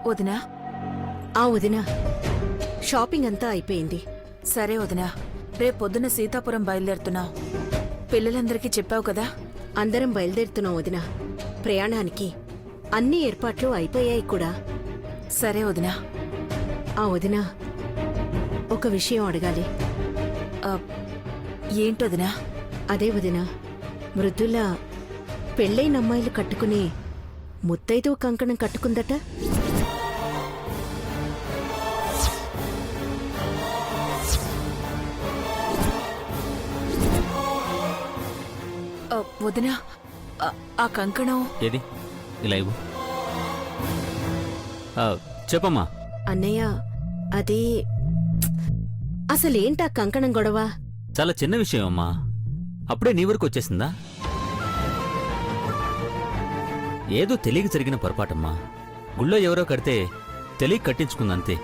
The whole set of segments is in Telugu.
వదినా. వదినా, షాపింగ్ అంతా అయిపోయింది. సరే వదినా, రేపొద్దున సీతాపురం బయలుదేరుతున్నాం. పిల్లలందరికీ చెప్పావు కదా? అందరం బయలుదేరుతున్నాం వదినా. ప్రయాణానికి అన్ని ఏర్పాట్లు అయిపోయాయి కూడా. సరే వదినా. వదినా, ఒక విషయం అడగాలి. ఏంటొదినా? అదే వదినా, మృదుల పెళ్ళైన అమ్మాయిలు కట్టుకుని ముత్తైదువ కంకణం కట్టుకుందట. వదినా, ఆ కంకణం ఏది? ఇలా ఇవ్వు. చెప్పమ్మా. అన్నయ్య, అది అసలేంటా కంకణం గొడవ? చాలా చిన్న విషయం అమ్మా. అప్పుడే నీ వరకు వచ్చేసిందా? ఏదో తెలియక జరిగిన పొరపాటమ్మా. గుళ్ళో ఎవరో కడితే తెలియక కట్టించుకుందంతే.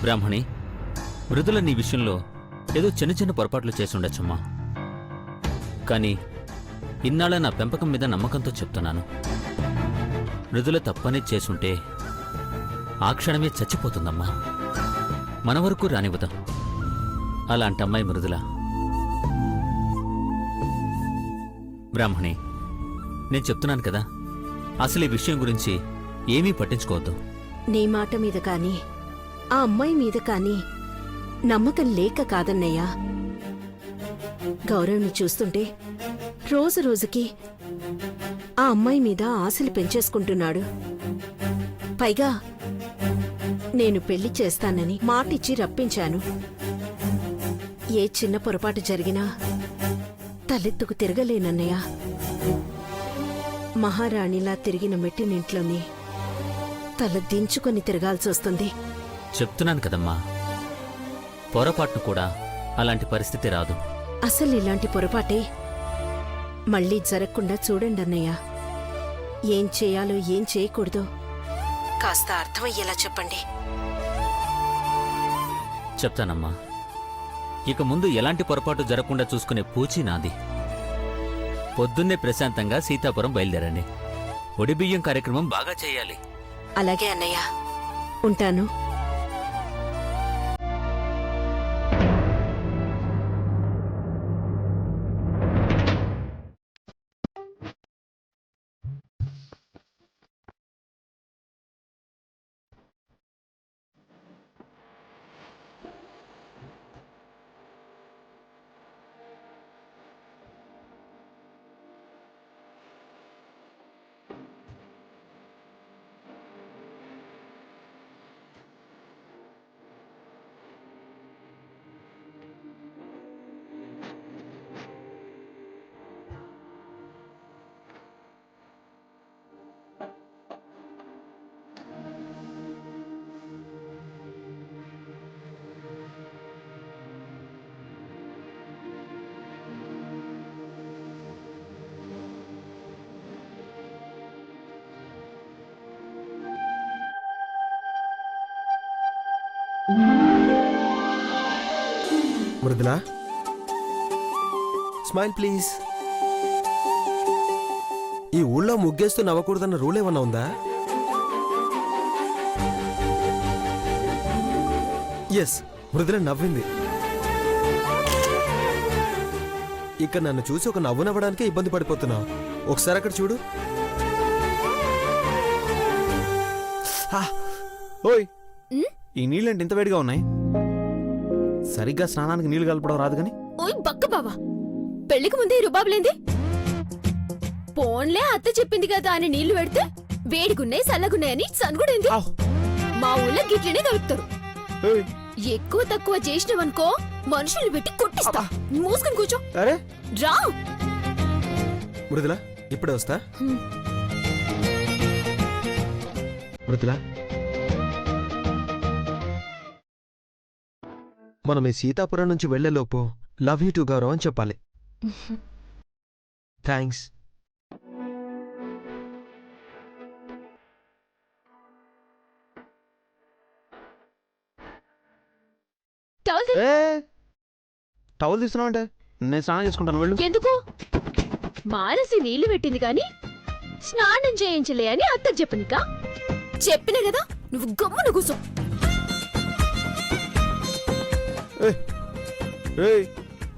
బ్రాహ్మణి, మృదుల నీ విషయంలో ఏదో చిన్న చిన్న పొరపాట్లు చేసుండొచ్చమ్మా. కానీ ఇన్నాళ్ళ నా పెంపకం మీద నమ్మకంతో చెప్తున్నాను. మృదుల తప్పనే చేసుంటే ఆ క్షణమే చచ్చిపోతుందమ్మా. మన వరకు రానివ్వదాం. అలాంటి అమ్మాయి మృదుల. బ్రాహ్మణి, నేను చెప్తున్నాను కదా, అసలు ఈ విషయం గురించి ఏమీ పట్టించుకోవద్దు. నీ మాట మీద కాని ఆ అమ్మాయి మీద కాని నమ్మకం లేక కాదన్నయ్యా. గౌరవ్ని చూస్తుంటే రోజు రోజుకి ఆ అమ్మాయి మీద ఆశలు పెంచేసుకుంటున్నాడు. పైగా నేను పెళ్లి చేస్తానని మాటిచ్చి రప్పించాను. ఏ చిన్న పొరపాటు జరిగినా తలెత్తుకు తిరగలేనన్నయ్యా. మహారాణిలా తిరిగిన మెట్టినింట్లోని తల దించుకొని తిరగాల్సొస్తుంది. చెప్తున్నాను కదమ్మా, పొరపాటును కూడా అలాంటి పరిస్థితి రాదు. అసలు ఇలాంటి పొరపాటే మళ్ళీ జరగకుండా చూడండి అన్నయ్య. ఏం చేయాలో ఏం చేయకూడదో కాస్త అర్థమయ్యేలా చెప్పండి. చెప్తానమ్మా. ఇక ముందు ఎలాంటి పొరపాటు జరగకుండా చూసుకునే పూచి నాది. పొద్దున్నే ప్రశాంతంగా సీతాపురం బయలుదేరండి. ఒడిబియ్యం కార్యక్రమం బాగా చేయాలి. అలాగే అన్నయ్య, ఉంటాను. మృదులా, స్మైల్ ప్లీజ్. ఈ ఊళ్ళో ముగ్గేస్తూ నవ్వకూడదన్న రూల్ ఏమన్నా ఉందా? ఎస్, మృదుల నవ్వింది. ఇక్కడ నన్ను చూసి ఒక నవ్వు నవ్వడానికే ఇబ్బంది పడిపోతున్నావు. ఒకసారి అక్కడ చూడు. ఓయ్, ఈ నీళ్ళేంటి ఇంత వేడిగా ఉన్నాయి? సరిగ్గా స్నానానికి నీళ్లు కలపడం రాదు గాని. ఓయ్ బక్క బావా, పెళ్లికి ముందే రుబాబులేంది? పోన్లే, అత్త చెప్పింది కదా అని నీళ్లు పెడితే వేడిగున్నాయి చల్లగున్నాయని సనుగుడేంది? మా ఊళ్ళో గిట్లనే కలుపుతారు. ఎక్కువ తక్కువ చేసినవనుకో మనుషులు పెట్టి కొట్టిస్తా. మూసుకొని కూర్చో. అరే రా మృదులా, ఇప్పుడే వస్తా. మృదులా, మనం ఈ సీతాపురం నుంచి వెళ్లేలోపు లవ్ యూ టు గౌరవ్ అని చెప్పాలి. థ్యాంక్స్. టవల్ తీసుకున్నావు అంటే నేను స్నానం చేసుకుంటాను. వెళ్ళు. ఎందుకు? మానసి నీళ్లు పెట్టింది కాని స్నానం చేయించలే అని అత్తకు చెప్పనిక చెప్పిన కదా నువ్వు గమ్మున కూసో. ఏయ్,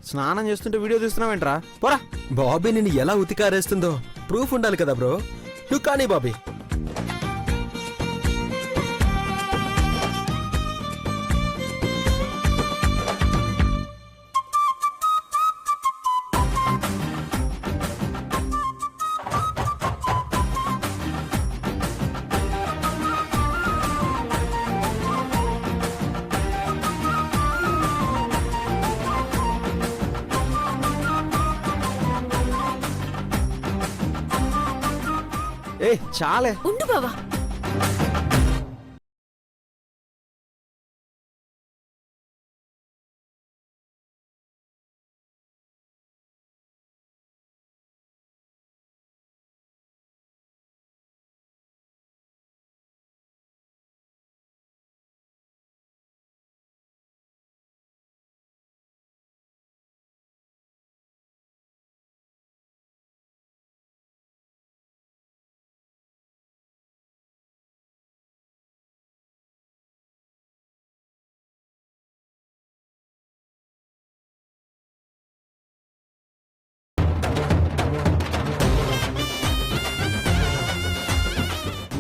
స్నానం చేస్తుంటే వీడియో తీస్తున్నావేంట్రా? పోరా. బాబీ నిన్ను ఎలా ఉతికారేస్తుందో ప్రూఫ్ ఉండాలి కదా బ్రో. నువ్వు కానీ బాబీ. ఏ చాలే. ఉండు బావా.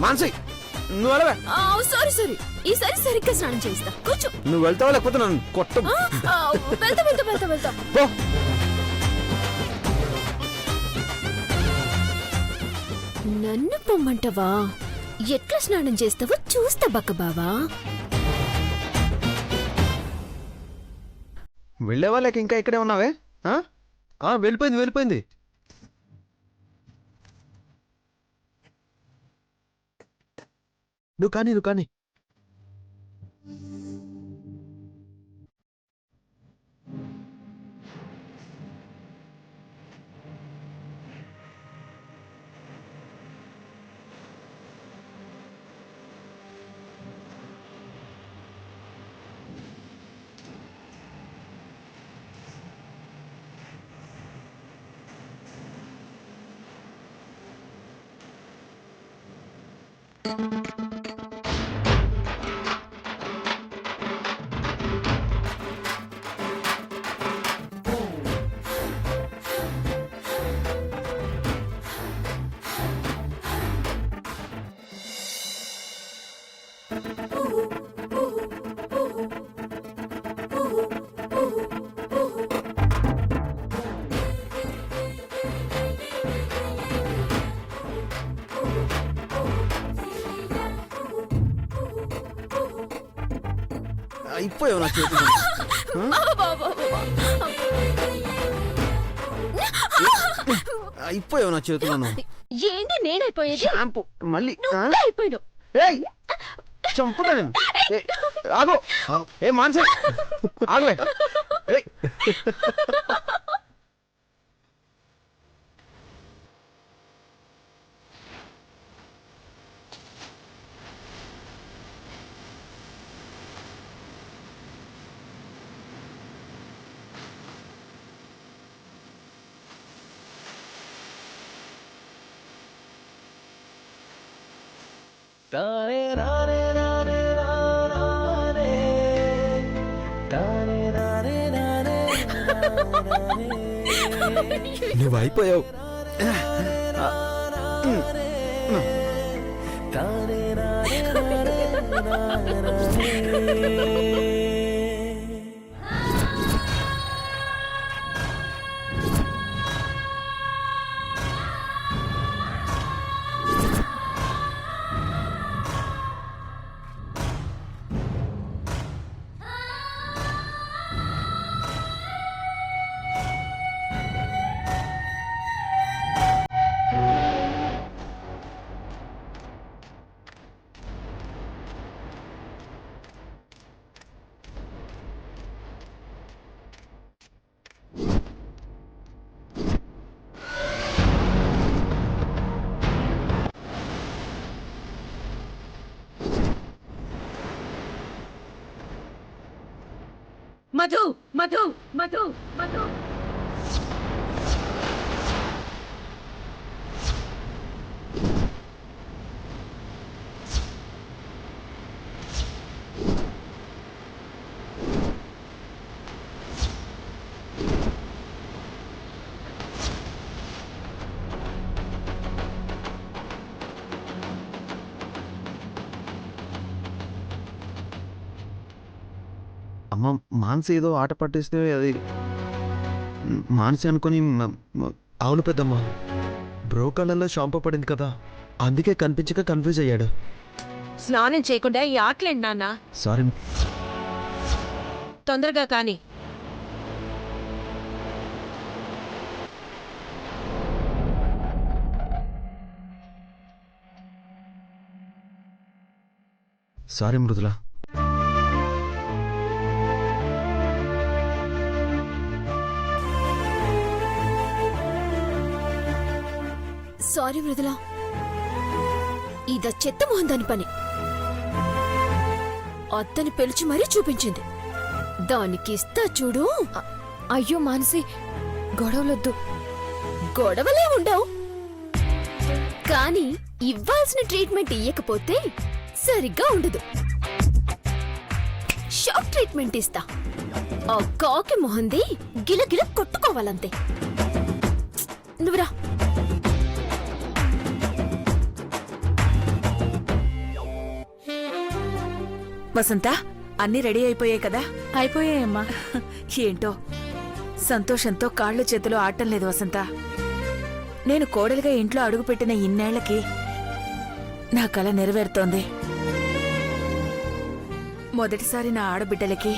మాన్సి, నువ్వు వెళ్ళవే. సారీ సారీ, ఈసారి సరిగ్గా స్నానం చేయిస్తా. కూర్చో. నువ్వు వెళ్తావా లేకపోతే నన్ను కొట్ట. వెళ్తా వెళ్తా వెళ్తా వెళ్తా. పో. నన్ను పొమ్మంటవా? ఎట్లా స్నానం చేస్తావో చూస్తా బక్క బావా. వెళ్ళేవా లేక ఇంకా ఇక్కడే ఉన్నావే? వెళ్ళిపోయింది వెళ్ళిపోయింది. నువ్వు కానీ. అయిపోయావు నా చేతులు. అయిపోయావు నా చేతులను. ఏంటి నేనైపోయేది? షాంపూ మళ్ళీ అయిపోయాడు. ఏయ్, చంపుతా నేను. ఏయ్, ఆగు. ఏ మాన్సి, ఆగువే. ఏయ్. నువ్వు అయిపోయావు. మధు మధు మధు మధు అమ్మ మానసి ఏదో ఆట పట్టిస్తే అది మానసి అనుకుని అవును పెద్దమ్మా, బ్రో కళ్ళల్లో షాంపూ పడింది కదా, అందుకే కనిపించక కన్ఫ్యూజ్ అయ్యాడు. స్నానం చేయకుండా ఈ ఆటలేండి నాన్న. సారీ తొందరగా కాని. సారీ మృదుల. సారీ మృదుల, ఇద చెత్త మొహం దాని పని. అత్తని పిలిచి మరీ చూపించింది. దానికి ఇస్తా చూడు. అయ్యో మానసి, గొడవలొద్దు. గొడవలే ఉండవు, కానీ ఇవ్వాల్సిన ట్రీట్మెంట్ ఇయ్యకపోతే సరిగ్గా ఉండదు. షాక్ ట్రీట్మెంట్ ఇస్తా. ఆ కాకి మొహంది గిలగిల కొట్టుకోవాలంతే. నువ్వురా. వసంత, అన్నీ రెడీ అయిపోయాయి కదా? అయిపోయాయమ్మా. ఏంటో సంతోషంతో కాళ్ళు చేతులు ఆడటం లేదు వసంత. నేను కోడలిగా ఇంట్లో అడుగుపెట్టిన ఇన్నేళ్లకి నా కల నెరవేరుతోంది. మొదటిసారి నా ఆడబిడ్డలకి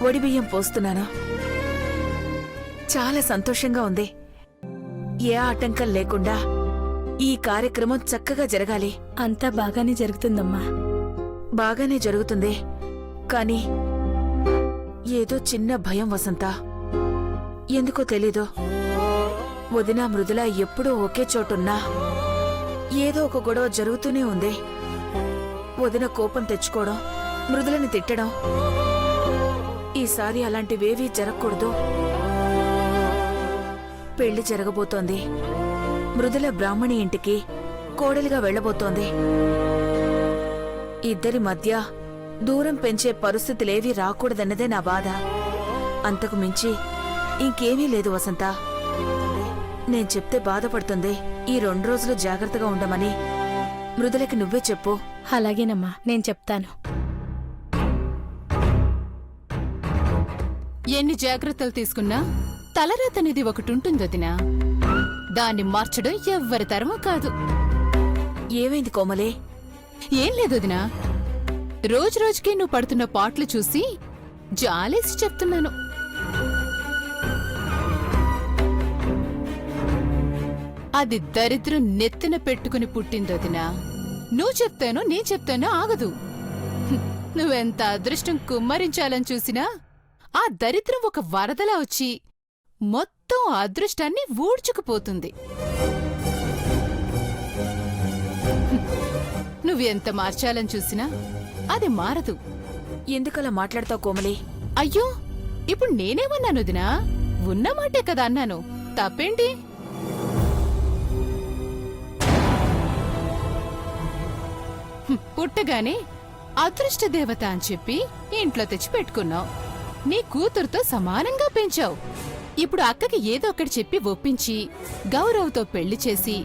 ఒడిబియ్యం పోస్తున్నాను. చాలా సంతోషంగా ఉంది. ఏ ఆటంకం లేకుండా ఈ కార్యక్రమం చక్కగా జరగాలి. అంతా బాగానే జరుగుతుందమ్మా. బాగానే జరుగుతుంది, కానీ ఏదో చిన్న భయం వసంత. ఎందుకో తెలీదు. వదిన మృదుల ఎప్పుడూ ఒకే చోటున్నా ఏదో ఒక గొడవ జరుగుతూనే ఉంది. వదిన కోపం తెచ్చుకోవడం, మృదులని తిట్టడం. ఈసారి అలాంటివేవీ జరగకూడదు. పెళ్లి జరగబోతోంది. మృదుల బ్రాహ్మణి ఇంటికి కోడలిగా వెళ్లబోతోంది. ఇద్దరి మధ్య దూరం పెంచే పరిస్థితులేవీ రాకూడదన్నదే నా బాధ. అంతకు మించి ఇంకేమీ లేదు వసంత. నేను చెప్తే బాధపడుతుంది. ఈ 2 రోజులు జాగ్రత్తగా ఉండమని మృదులకి నువ్వే చెప్పు. అలాగేనమ్మా, నేను చెప్తాను. ఎన్ని జాగ్రత్తలు తీసుకున్నా తలరాతనేది ఒకటుంటుంది వదినా. దాన్ని మార్చడం ఎవ్వరి తరమూ కాదు. ఏమైంది కోమలే? ఏం లేదు వదినా, రోజురోజుకి నువ్వు పడుతున్న పాటలు చూసి జాలేసి చెప్తున్నాను. అది దరిద్రం నెత్తిన పెట్టుకుని పుట్టిందొదినా. నువ్వు చెప్తానో నేను చెప్తానో ఆగదు. నువ్వెంత అదృష్టం కుమ్మరించాలని చూసినా ఆ దరిద్రం ఒక వరదలా వచ్చి మొత్తం అదృష్టాన్ని ఊడ్చుకుపోతుంది. నువ్వెంత మార్చాలని చూసినా అది మారదు. ఎందుకలా మాట్లాడతావు కోమలి? అయ్యో, ఇప్పుడు నేనేమన్నాను వదినా? ఉన్నమాటే కదా అన్నాను. తప్పేంటి? పుట్టగానే అదృష్ట దేవత అని చెప్పి ఇంట్లో తెచ్చి పెట్టుకున్నావు. నీ కూతురుతో సమానంగా పెంచావు. ఇప్పుడు అక్కకి ఏదో ఒకటి చెప్పి ఒప్పించి గౌరవ్తో పెళ్లి చేసి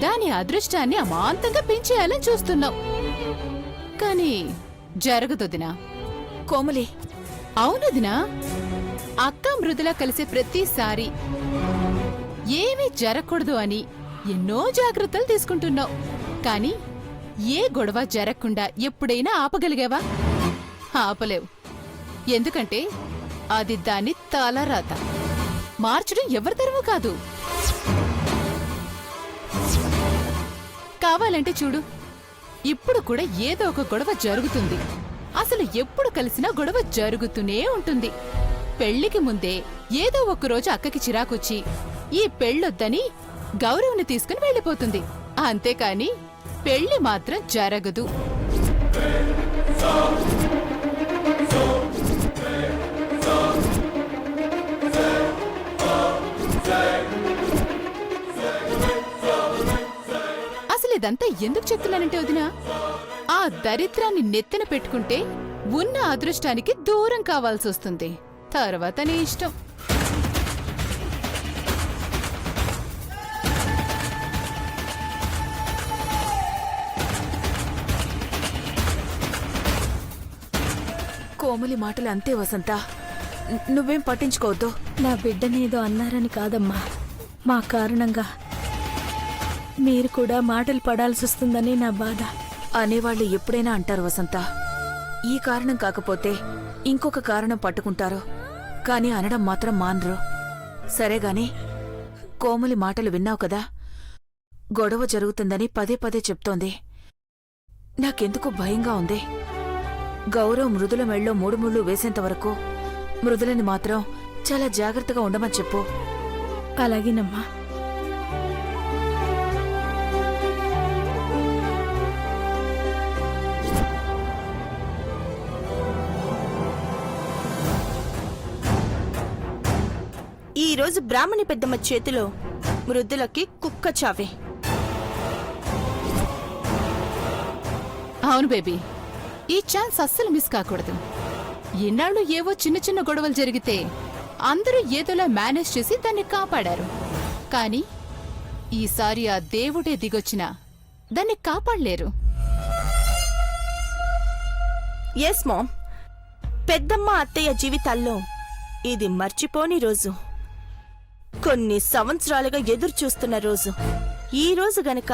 దాని అదృష్టాన్ని అమాంతంగా పెంచేయాలని చూస్తున్నావు. కాని జరగదొదినా. కోమలి, అవునదినా, అక్క మృదుల కలిసే ప్రతిసారి ఏమీ జరగకూడదు అని ఎన్నో జాగ్రత్తలు తీసుకుంటున్నావు. కాని ఏ గొడవ జరగకుండా ఎప్పుడైనా ఆపగలిగావా? ఆపలేవు. ఎందుకంటే అది దాని తలరాత. మార్చడం ఎవరితరమూ కాదు. కావాలంటే చూడు, ఇప్పుడు కూడా ఏదో ఒక గొడవ జరుగుతుంది. అసలు ఎప్పుడు కలిసినా గొడవ జరుగుతూనే ఉంటుంది. పెళ్లికి ముందే ఏదో ఒకరోజు అక్కకి చిరాకొచ్చి ఈ పెళ్ళొద్దని గౌరవ్ని తీసుకుని వెళ్ళిపోతుంది. అంతేకాని పెళ్లి మాత్రం జరగదు. అసలు ఇదంతా ఎందుకు చెప్తున్నానంటే వదినా, ఆ దరిద్రాన్ని నెత్తిన పెట్టుకుంటే ఉన్న అదృష్టానికి దూరం కావాల్సొస్తుంది. తర్వాత నీ ఇష్టం. కోమలి మాటలు అంతే వసంత. నువ్వేం పట్టించుకోవద్దు. నా బిడ్డనేదో అన్నారని కాదమ్మా, మా కారణంగా మీరు కూడా మాటలు పడాల్సి వస్తుందని నా బాధ. అనేవాళ్ళు ఎప్పుడైనా అంటారు వసంత. ఈ కారణం కాకపోతే ఇంకొక కారణం పట్టుకుంటారు, కానీ అనడం మాత్రం మానరు. సరేగాని కోమలి మాటలు విన్నావు కదా, గొడవ జరుగుతుందని పదే పదే చెప్తోంది. నాకెందుకో భయంగా ఉంది. గౌరవ్ మృదుల మెళ్ళో 3 ముళ్ళు వేసేంతవరకు మృదులని మాత్రం చాలా జాగ్రత్తగా ఉండమని చెప్పు. అలాగేనమ్మా. ఈ రోజు బ్రాహ్మణి పెద్దమ్మ చేతిలో మృదులకి కుక్క చావే. అవును బేబీ, ఈ ఛాన్స్ అస్సలు మిస్ కాకూడదు. ఇన్నాళ్ళు ఏవో చిన్న చిన్న గొడవలు జరిగితే అందరూ ఏదోలా మేనేజ్ చేసి దాన్ని కాపాడారు. కానీ ఈసారి ఆ దేవుడే దిగొచ్చినా దాన్ని కాపాడలేరు. ఎస్ మామ్, పెద్దమ్మ అత్తయ్య జీవితాల్లో ఇది మర్చిపోని రోజు. కొన్ని సంవత్సరాలుగా ఎదురు చూస్తున్న రోజు. ఈ రోజు గనక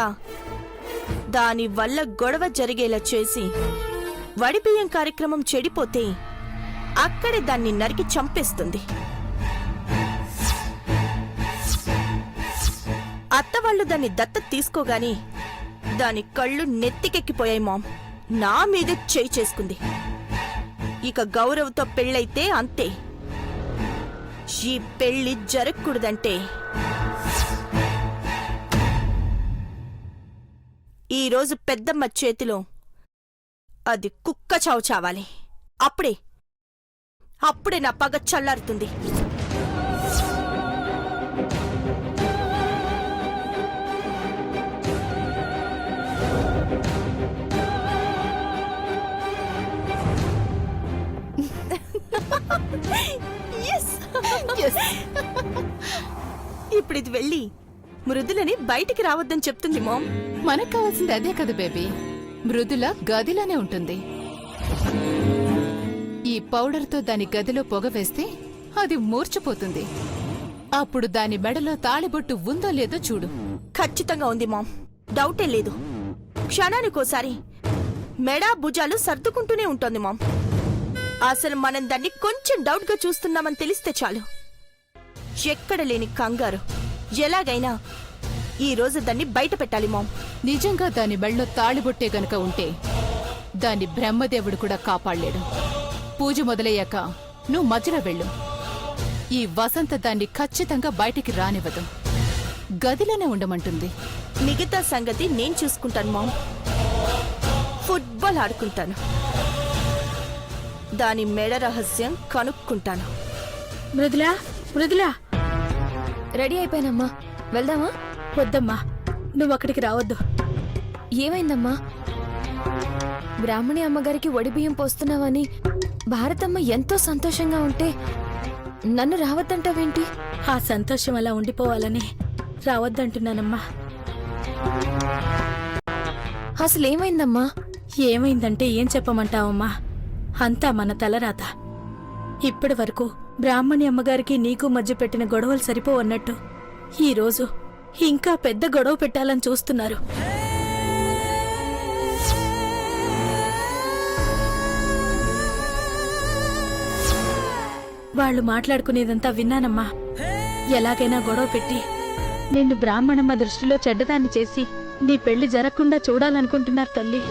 దాని వల్ల గొడవ జరిగేలా చేసి వడిబియ్యం కార్యక్రమం చెడిపోతే అక్కడే దాన్ని నరికి చంపేస్తుంది. అత్తవాళ్లు దాన్ని దత్తత తీసుకోగాని దాని కళ్ళు నెత్తికెక్కిపోయాయి మామ్. నా మీదే చేయి చేసుకుంది. ఇక గౌరవ్తో పెళ్ళైతే అంతే. ఈ పెళ్లి జరగకూడదంటే ఈరోజు పెద్దమ్మ చేతిలో అది కుక్క చావు చావాలి. అప్పుడే నా పగ చల్లారుతుంది. ఇప్పుడు ఇది వెళ్ళి మృదులని బయటికి రావద్దని చెప్తుంది మామ్. మనకు కావాల్సింది అదే కదా బేబీ. మృదుల గదిలోనే ఉంటుంది. ఈ పౌడర్తో దాని గదిలో పొగ వేస్తే అది మూర్చిపోతుంది. అప్పుడు దాని మెడలో తాళిబొట్టు ఉందో లేదో చూడు. ఖచ్చితంగా ఉంది మామ్, డౌటే లేదు. క్షణానికోసారి మెడా భుజాలు సర్దుకుంటూనే ఉంటుంది మామ్. అసలు మనం దాన్ని కొంచెం డౌట్ గా చూస్తున్నామని తెలిస్తే చాలు. ఎక్కడ లేని కంగారు. ఎలాగైనా ఈ రోజు దాన్ని బయట పెట్టాలి మామ్. నిజంగా దాని మెళ్ళో తాళిబొట్టే గనక ఉంటే దాన్ని బ్రహ్మదేవుడు కూడా కాపాడలేడు. పూజ మొదలయ్యాక నువ్వు మధ్యలో వెళ్ళు. ఈ వసంత దాన్ని ఖచ్చితంగా బయటికి రానివ్వదు. గదిలోనే ఉండమంటుంది. మిగతా సంగతి నేను చూసుకుంటాను మామ్. ఫుట్బాల్ ఆడుకుంటాను. దాని మెడ రహస్యం కనుక్కుంటాను. మృదులా, మృదులా, రెడీ అయిపోయానమ్మా, వెళ్దామా? వద్దమ్మా, నువ్వు అక్కడికి రావద్దు. ఏమైందమ్మా? బ్రాహ్మణి అమ్మగారికి వడిబియ్యం పోస్తున్నావని భారతమ్మ ఎంతో సంతోషంగా ఉంటే నన్ను రావద్దంటావేంటి? ఆ సంతోషం అలా ఉండిపోవాలని రావద్దంటున్నానమ్మా. అసలేమైందమ్మా? ఏమైందంటే ఏం చెప్పమంటావమ్మా? అంతా మన తలరాత. ఇప్పటి వరకు బ్రాహ్మణి అమ్మగారికి నీకు మధ్య పెట్టిన గొడవలు సరిపోవన్నట్టు ఈరోజు ఇంకా పెద్ద గొడవ పెట్టాలని చూస్తున్నారు. వాళ్ళు మాట్లాడుకునేదంతా విన్నానమ్మా. ఎలాగైనా గొడవ పెట్టి నిన్ను బ్రాహ్మణమ్మ దృష్టిలో చెడ్డదాన్ని చేసి నీ పెళ్లి జరగకుండా చూడాలనుకుంటున్నారు తల్లి.